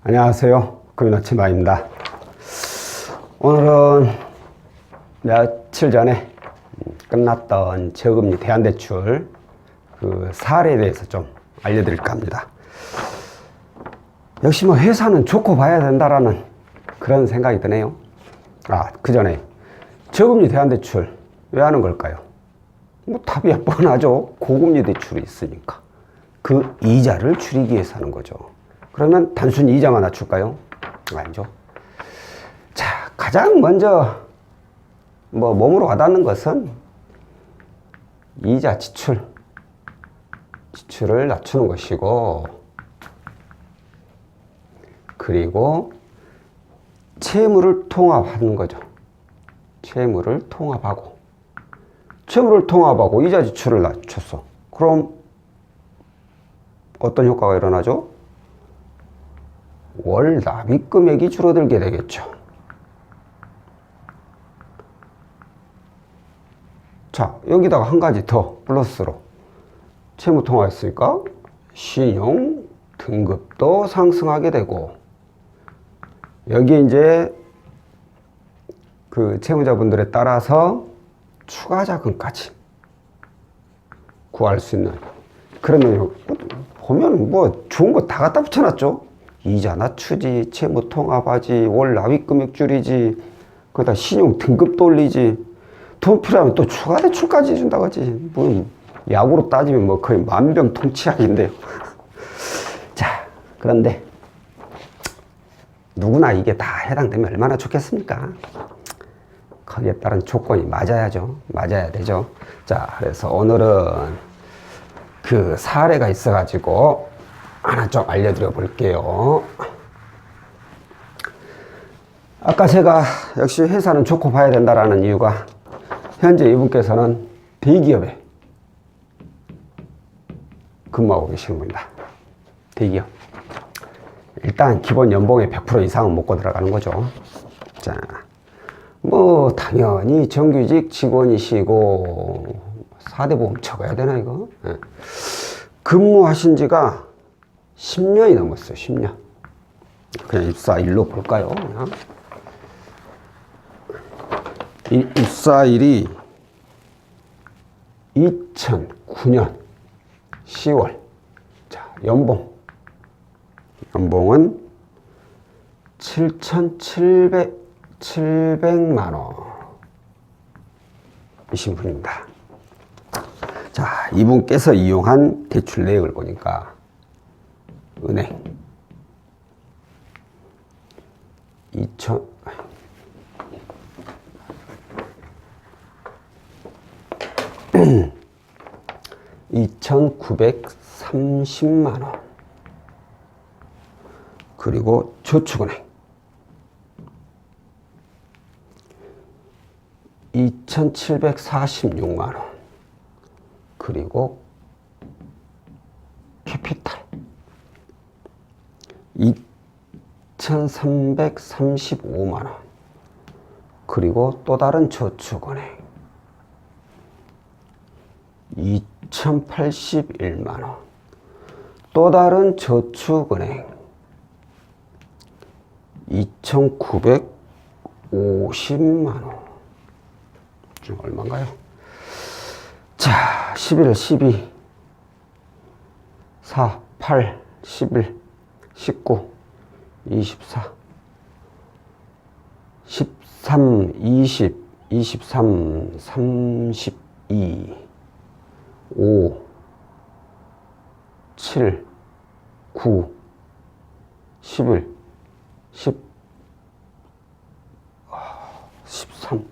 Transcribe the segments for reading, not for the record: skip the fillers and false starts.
안녕하세요. 금융아침마입니다. 오늘은 며칠 전에 끝났던 저금리 대안대출 그 사례에 대해서 좀 알려드릴까 합니다. 역시 뭐 회사는 좋고 봐야 된다라는 그런 생각이 드네요. 그 전에 저금리 대안대출 왜 하는 걸까요? 뭐 답이 뻔하죠. 고금리 대출이 있으니까 그 이자를 줄이기 위해서 하는 거죠. 그러면 단순히 이자만 낮출까요? 아니죠. 자, 가장 먼저 몸으로 와닿는 것은 이자 지출을 낮추는 것이고, 그리고 채무를 통합하는 거죠. 채무를 통합하고 이자 지출을 낮췄어. 그럼 어떤 효과가 일어나죠? 월 납입 금액이 줄어들게 되겠죠. 자, 여기다가 한 가지 더 플러스로 채무 통화했으니까 신용 등급도 상승하게 되고, 여기 이제 그 채무자분들에 따라서 추가 자금까지 구할 수 있는, 그러면 보면 뭐 좋은 거 다 갖다 붙여놨죠. 이자 낮추지, 채무 통합하지, 월 납입 금액 줄이지, 거기다 신용 등급도 올리지, 돈 필요하면 또 추가 대출까지 준다고 하지. 뭐 야구로 따지면 뭐 거의 만병통치약인데요. 자, 그런데 누구나 이게 다 해당되면 얼마나 좋겠습니까? 거기에 따른 조건이 맞아야죠. 맞아야 되죠. 자, 그래서 오늘은 그 사례가 있어가지고 하나 좀 알려드려 볼게요. 아까 제가 역시 회사는 좋고 봐야 된다라는 이유가, 현재 이분께서는 대기업에 근무하고 계시는 분입니다. 대기업. 일단 기본 연봉의 100% 이상은 먹고 들어가는 거죠. 자, 뭐 당연히 정규직 직원이시고 4대 보험 적어야 되나 이거? 네. 근무하신 지가 10년이 넘었어요. 10년. 그냥 입사일로 볼까요? 그냥. 입사일이 2009년 10월. 자, 연봉은 7,700만 원 이신 분입니다. 자, 이분께서 이용한 대출 내역을 보니까 은행 2,930만 원, 그리고 저축은행 2,746만 원, 그리고 캐피탈 2,335만 원, 그리고 또 다른 저축은행 2,081만 원, 또 다른 저축은행 2,950만 원. 좀 얼마인가요? 자, 11월 12, 4, 8, 11, 19, 24, 13, 20, 23, 32, 5, 7, 9, 11, 10, 13.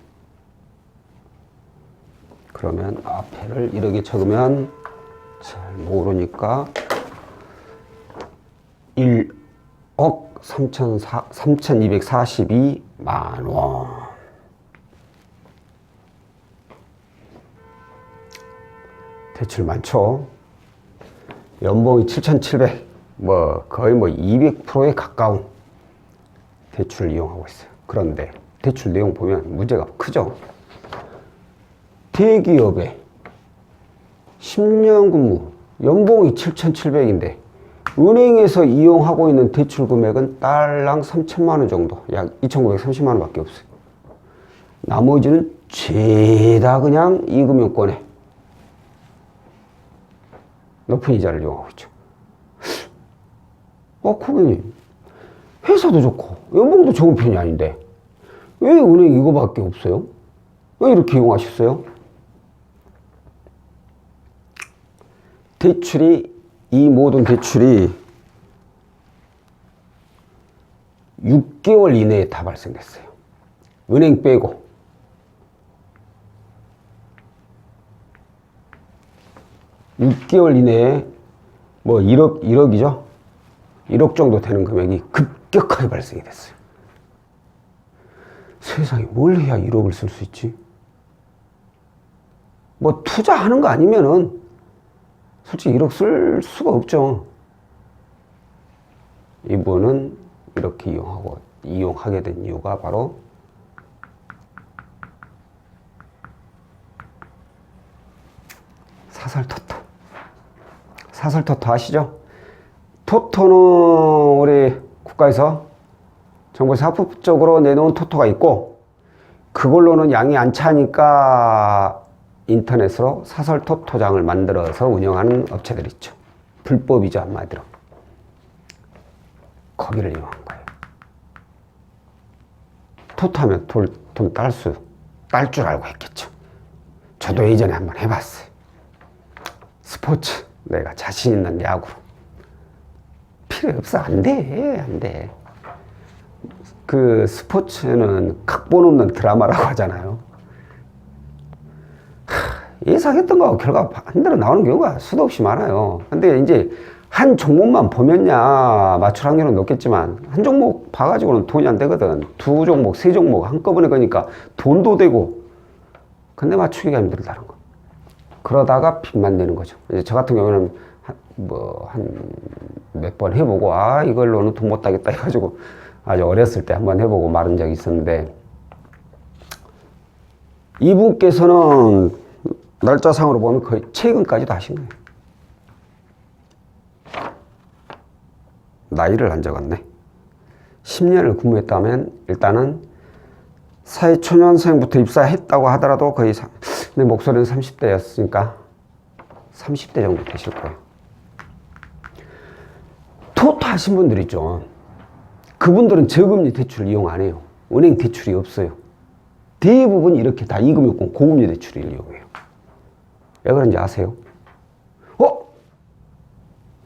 그러면 앞에를 이렇게 적으면 잘 모르니까 1억 3,242만 원. 대출 많죠. 연봉이 7,700, 거의 200%에 가까운 대출을 이용하고 있어요. 그런데 대출 내용 보면 문제가 크죠. 대기업에 10년 근무, 연봉이 7,700인데 은행에서 이용하고 있는 대출 금액은 딸랑 3천만 원 정도, 약 2,930만 원 밖에 없어요. 나머지는 죄다 그냥 이금융권에 높은 이자를 이용하고 있죠. 고객님, 회사도 좋고 연봉도 좋은 편이 아닌데 왜 은행 이거밖에 없어요? 왜 이렇게 이용하셨어요? 이 모든 대출이 6개월 이내에 다 발생됐어요. 은행 빼고. (6개월) 이내에 뭐 1억이죠? 1억 정도 되는 금액이 급격하게 발생이 됐어요. 세상에 뭘 해야 1억을 쓸 수 있지? 뭐 투자하는 거 아니면은 솔직히 1억 쓸 수가 없죠. 이분은 이렇게 이용하게 된 이유가 바로 사설토토 아시죠? 토토는 우리 국가에서 정부에서 합법적으로 내놓은 토토가 있고, 그걸로는 양이 안 차니까 인터넷으로 사설토토장을 만들어서 운영하는 업체들이 있죠. 불법이죠, 한마디로. 거기를 이용한 거예요. 토토하면 돈 딸 줄 알고 했겠죠. 저도 예전에 한번 해봤어요. 스포츠, 내가 자신 있는 야구로. 필요 없어. 안 돼. 그 스포츠는 각본 없는 드라마라고 하잖아요. 예상했던 거하고 결과가 반대로 나오는 경우가 수도 없이 많아요. 근데 이제 한 종목만 보면야 맞출 확률은 높겠지만, 한 종목 봐가지고는 돈이 안 되거든. 2종목, 3종목 한꺼번에 거니까 돈도 되고, 근데 맞추기가 힘들다는 거. 그러다가 빚만 내는 거죠. 이제 저 같은 경우는 한 몇 번 해보고, 이걸로는 돈 못 따겠다 해가지고 아주 어렸을 때 한번 해보고 말은 적이 있었는데, 이분께서는 날짜상으로 보면 거의 최근까지도 하신 거예요. 나이를 안 적었네. 10년을 근무했다면 일단은 사회초년생부터 입사했다고 하더라도 거의 내 목소리는 30대였으니까 30대 정도 되실 거예요. 토토 하신 분들 있죠. 그분들은 저금리 대출을 이용 안 해요. 은행 대출이 없어요. 대부분 이렇게 다 이금융권 고금리 대출을 이용해요. 왜 그런지 아세요?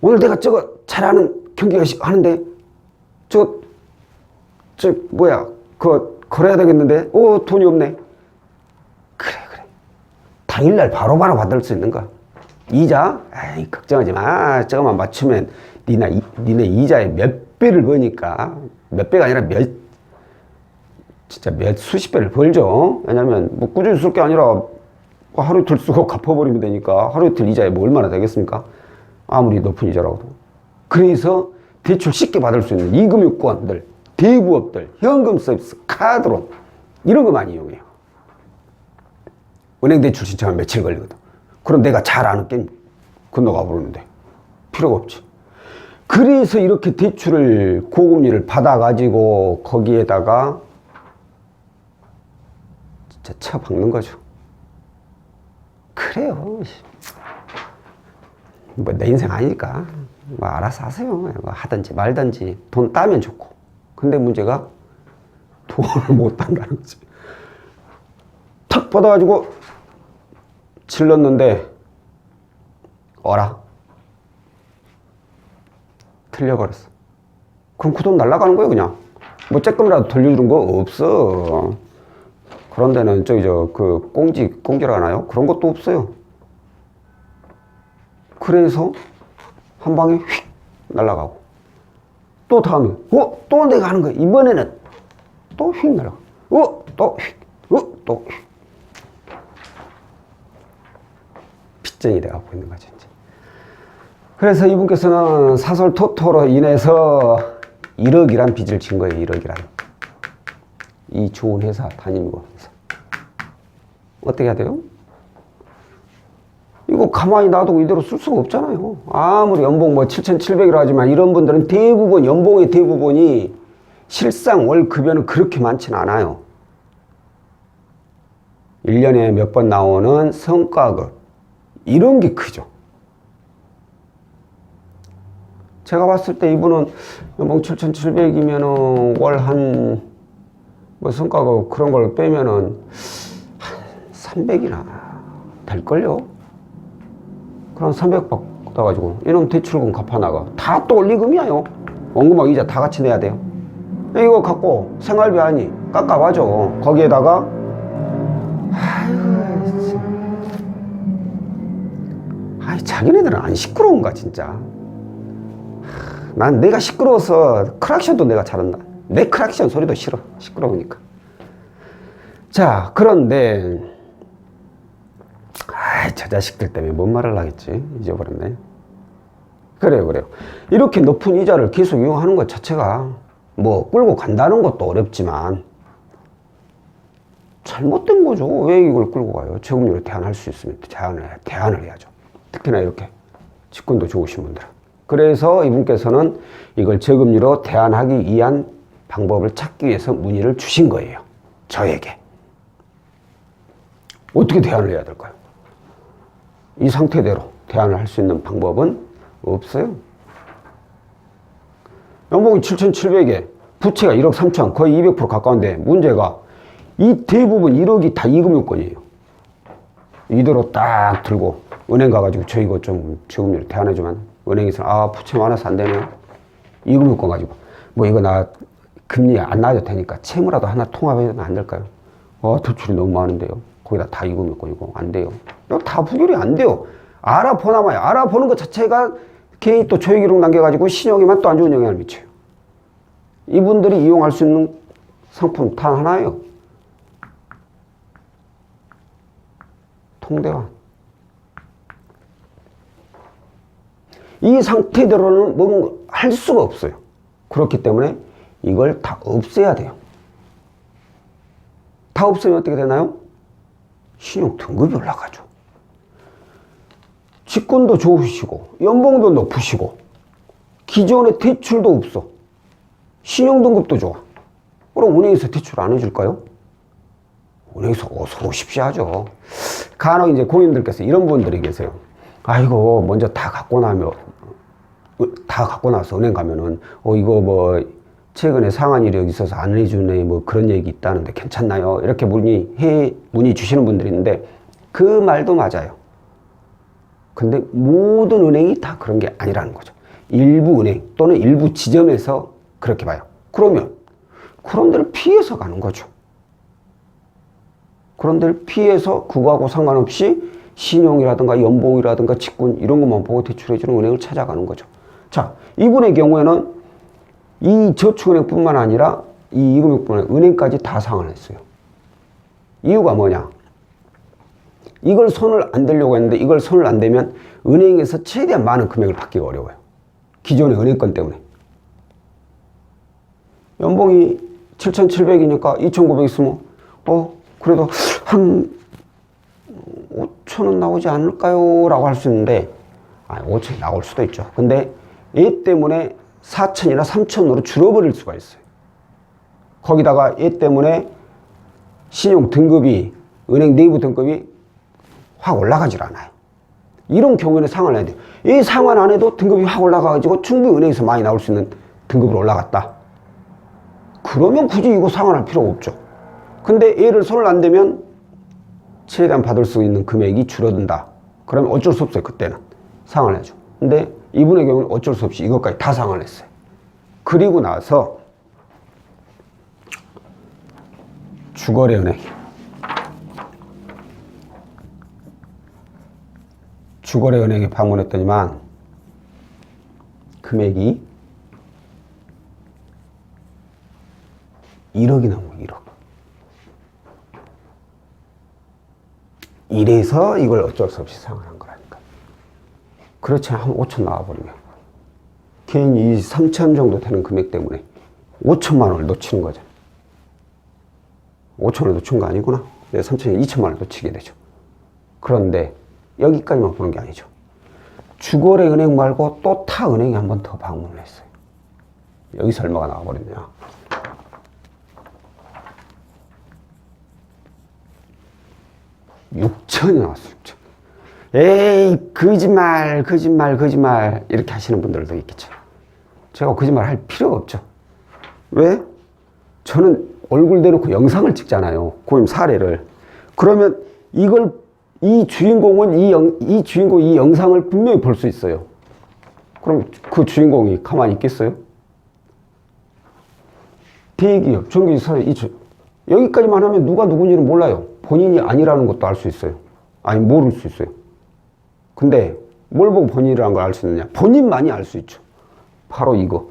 오늘 내가 저거 잘하는 경기가 하는데 그거 걸어야 되겠는데 돈이 없네. 그래 당일날 바로바로 받을 수 있는 거야. 이자? 걱정하지 마. 저거만 맞추면 니네 이자의 몇 배를 버니까. 몇 배가 아니라 진짜 수십 배를 벌죠. 왜냐면 뭐 꾸준히 쓸 게 아니라 하루 이틀 쓰고 갚아버리면 되니까. 하루 이틀 이자에 뭐 얼마나 되겠습니까? 아무리 높은 이자라고도. 그래서 대출 쉽게 받을 수 있는 이금융권들, 대부업들, 현금 서비스, 카드론 이런 거 많이 이용해요. 은행 대출 신청하면 며칠 걸리거든. 그럼 내가 잘 아는 게임 건너가 버리는데 필요가 없지. 그래서 이렇게 대출을 고금리를 받아가지고 거기에다가 진짜 쳐박는 거죠. 그래요. 뭐 내 인생 아니니까 뭐 알아서 하세요. 뭐 하든지 말든지. 돈 따면 좋고. 근데 문제가 돈을 못 딴다는 거지. 탁 받아가지고 질렀는데 어라? 틀려버렸어. 그럼 그 돈 날아가는 거예요, 그냥. 뭐 쬐끔이라도 돌려주는 거 없어. 그런 데는 그 꽁지라고 하나요? 그런 것도 없어요. 그래서 한 방에 휙 날아가고, 또 다음에 또 내가 하는 거야. 이번에는 또 휙 날아가고, 또 휙. 빚쟁이 돼가고 있는 거죠, 이제. 그래서 이분께서는 사설 토토로 인해서 1억이란 빚을 진 거예요. 1억이란. 이 좋은 회사 다니면서 어떻게 해야 돼요? 이거 가만히 놔두고 이대로 쓸 수가 없잖아요. 아무리 연봉 뭐 7,700이라 하지만 이런 분들은 대부분 연봉의 대부분이 실상 월 급여는 그렇게 많지는 않아요. 1년에 몇 번 나오는 성과급 이런 게 크죠. 제가 봤을 때 이분은 연봉 7,700이면은 월 한 뭐 성과급 그런 걸 빼면은 한 300이나 될걸요. 그럼 300 받아가지고 이놈 대출금 갚아나가. 다 또 원리금이야요. 원금하고 이자 다 같이 내야 돼요. 이거 갖고 생활비 아니 깎아와줘. 거기에다가 아이 자기네들은 안 시끄러운가 진짜. 난 내가 시끄러워서 크락션도 내가 잘한다. 내 크락션 소리도 싫어. 시끄러우니까. 자, 그런데 저 자식들 때문에 뭔 말을 하겠지. 잊어버렸네. 그래요. 이렇게 높은 이자를 계속 이용하는 것 자체가 뭐 끌고 간다는 것도 어렵지만 잘못된 거죠. 왜 이걸 끌고 가요? 저금리로 대안할 수 있으면 대안을 해야죠. 특히나 이렇게 직권도 좋으신 분들은. 그래서 이분께서는 이걸 저금리로 대안하기 위한 방법을 찾기 위해서 문의를 주신 거예요. 저에게. 어떻게 대안을 해야 될까요? 이 상태대로 대안을 할 수 있는 방법은 없어요. 연봉이 7,700에 부채가 1억 3천, 거의 200% 가까운데 문제가 이 대부분 1억이 다 이금융권이에요. 이대로 딱 들고 은행 가가지고 저 이거 좀 저금리로 대안해주면 은행에서 부채 많아서 안 되네요. 이금융권 가지고 뭐 이거 나 금리 안 낮아도 되니까 채무라도 하나 통합해주면 안 될까요? 대출이 너무 많은데요. 거기다 다 이금융권이고 안 돼요. 이거 다 부결이 안 돼요. 알아보나마요. 알아보는 것 자체가 개인 또 조회기록 남겨가지고 신용에만 또 안 좋은 영향을 미쳐요. 이분들이 이용할 수 있는 상품 단 하나예요. 통대환. 이 상태대로는 뭔가 할 수가 없어요. 그렇기 때문에 이걸 다 없애야 돼요. 다 없애면 어떻게 되나요? 신용 등급이 올라가죠. 직권도 좋으시고 연봉도 높으시고 기존에 대출도 없어. 신용 등급도 좋아. 그럼 은행에서 대출 안 해줄까요? 은행에서 어서 오십시오 하죠. 간혹 이제 고객님들께서 이런 분들이 계세요. 아이고 먼저 다 갖고 나서 은행 가면은 이거 뭐 최근에 상한 이력이 있어서 안 해주네 뭐 그런 얘기 있다는데 괜찮나요? 이렇게 문의 주시는 분들이 있는데 그 말도 맞아요. 근데 모든 은행이 다 그런 게 아니라는 거죠. 일부 은행 또는 일부 지점에서 그렇게 봐요. 그러면 그런 데를 피해서 가는 거죠. 그런 데를 피해서 그거하고 상관없이 신용이라든가 연봉이라든가 직권 이런 것만 보고 대출해주는 은행을 찾아가는 거죠. 자, 이분의 경우에는 이 저축은행뿐만 아니라 이 이금융권의 은행까지 다 상환했어요. 이유가 뭐냐? 이걸 손을 안 대려고 했는데 이걸 손을 안 대면 은행에서 최대한 많은 금액을 받기가 어려워요. 기존의 은행권 때문에. 연봉이 7,700이니까 2,900 있으면 그래도 한 5,000원 나오지 않을까요? 라고 할 수 있는데 5,000이 나올 수도 있죠. 근데 얘 때문에 4,000이나 3,000으로 줄어버릴 수가 있어요. 거기다가 얘 때문에 신용 등급이 은행 내부 등급이 확 올라가질 않아요. 이런 경우에는 상환을 해야 돼요. 이 상환 안 해도 등급이 확 올라가가지고 충분히 은행에서 많이 나올 수 있는 등급으로 올라갔다. 그러면 굳이 이거 상환할 필요가 없죠. 근데 얘를 손을 안 대면 최대한 받을 수 있는 금액이 줄어든다. 그러면 어쩔 수 없어요. 그때는 상환을 해줘. 근데 이분의 경우는 어쩔 수 없이 이것까지 다 상환을 했어요. 그리고 나서 주거래은행 주거래은행에 방문했더니만 금액이 1억이 넘어. 1억. 이래서 이걸 어쩔 수 없이 상환한 거라니까. 그렇지 않으면 한 5천 나와버리면 개인이 3천 정도 되는 금액 때문에 5천만 원을 놓치는 거죠. 5천 원을 놓친 거 아니구나. 3천에 2천만 원을 놓치게 되죠. 그런데 여기까지만 보는 게 아니죠. 주거래은행 말고 또 타 은행에 한 번 더 방문을 했어요. 여기서 얼마가 나와버렸냐. 6천이 나왔어요. 6천. 에이, 거짓말 이렇게 하시는 분들도 있겠죠. 제가 거짓말 할 필요가 없죠. 왜? 저는 얼굴 대놓고 영상을 찍잖아요. 고객님 사례를. 그러면 이 주인공은 이 주인공 이 영상을 분명히 볼 수 있어요. 그럼 그 주인공이 가만히 있겠어요? 대기업, 전기사회, 여기까지만 하면 누가 누군지는 몰라요. 본인이 아니라는 것도 알 수 있어요. 아니, 모를 수 있어요. 근데 뭘 보고 본인이라는 걸 알 수 있느냐? 본인만이 알 수 있죠. 바로 이거.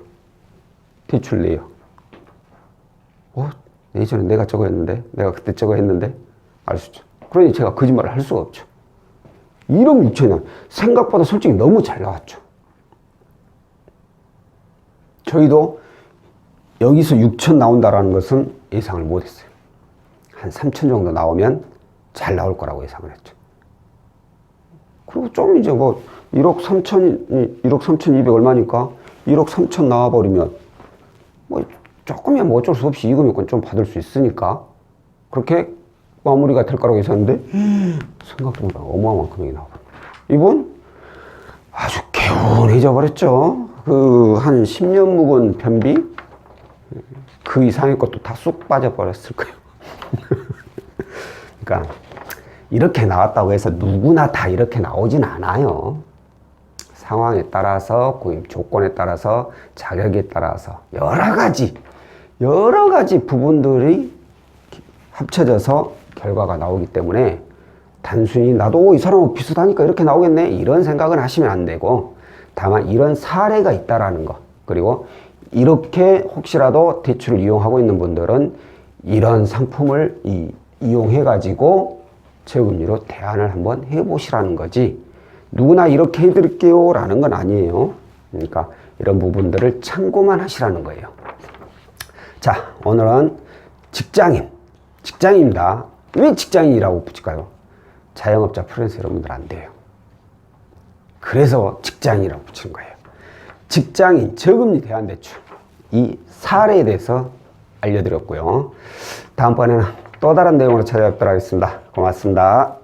대출 내역. 예전에 내가 저거 했는데, 내가 그때 저거 했는데, 알 수 있죠. 그러니 제가 거짓말을 할 수가 없죠. 1억 6천이나 생각보다 솔직히 너무 잘 나왔죠. 저희도 여기서 6천 나온다라는 것은 예상을 못 했어요. 한 3천 정도 나오면 잘 나올 거라고 예상을 했죠. 그리고 좀 이제 1억 3,200 얼마니까 1억 3천 나와버리면 조금이야 어쩔 수 없이 이 금액은 좀 받을 수 있으니까 그렇게 마무리가 될 거라고 예상했는데 생각보다 어마어마한 금액이 나와버려. 이분 아주 개운해져 버렸죠. 한 10년 묵은 변비 그 이상의 것도 다 쑥 빠져버렸을 거예요. 그러니까 이렇게 나왔다고 해서 누구나 다 이렇게 나오진 않아요. 상황에 따라서, 구입 조건에 따라서, 자격에 따라서 여러 가지 부분들이 합쳐져서 결과가 나오기 때문에 단순히 나도 이 사람하고 비슷하니까 이렇게 나오겠네 이런 생각은 하시면 안 되고, 다만 이런 사례가 있다라는 거, 그리고 이렇게 혹시라도 대출을 이용하고 있는 분들은 이런 상품을 이용해 가지고 저금리로 대안을 한번 해보시라는 거지, 누구나 이렇게 해드릴게요 라는 건 아니에요. 그러니까 이런 부분들을 참고만 하시라는 거예요. 자, 오늘은 직장인입니다. 왜 직장인이라고 붙일까요? 자영업자 프리랜서 여러분들 안 돼요. 그래서 직장인이라고 붙이는 거예요. 직장인 저금리 대안대출 이 사례에 대해서 알려드렸고요. 다음번에는 또 다른 내용으로 찾아뵙도록 하겠습니다. 고맙습니다.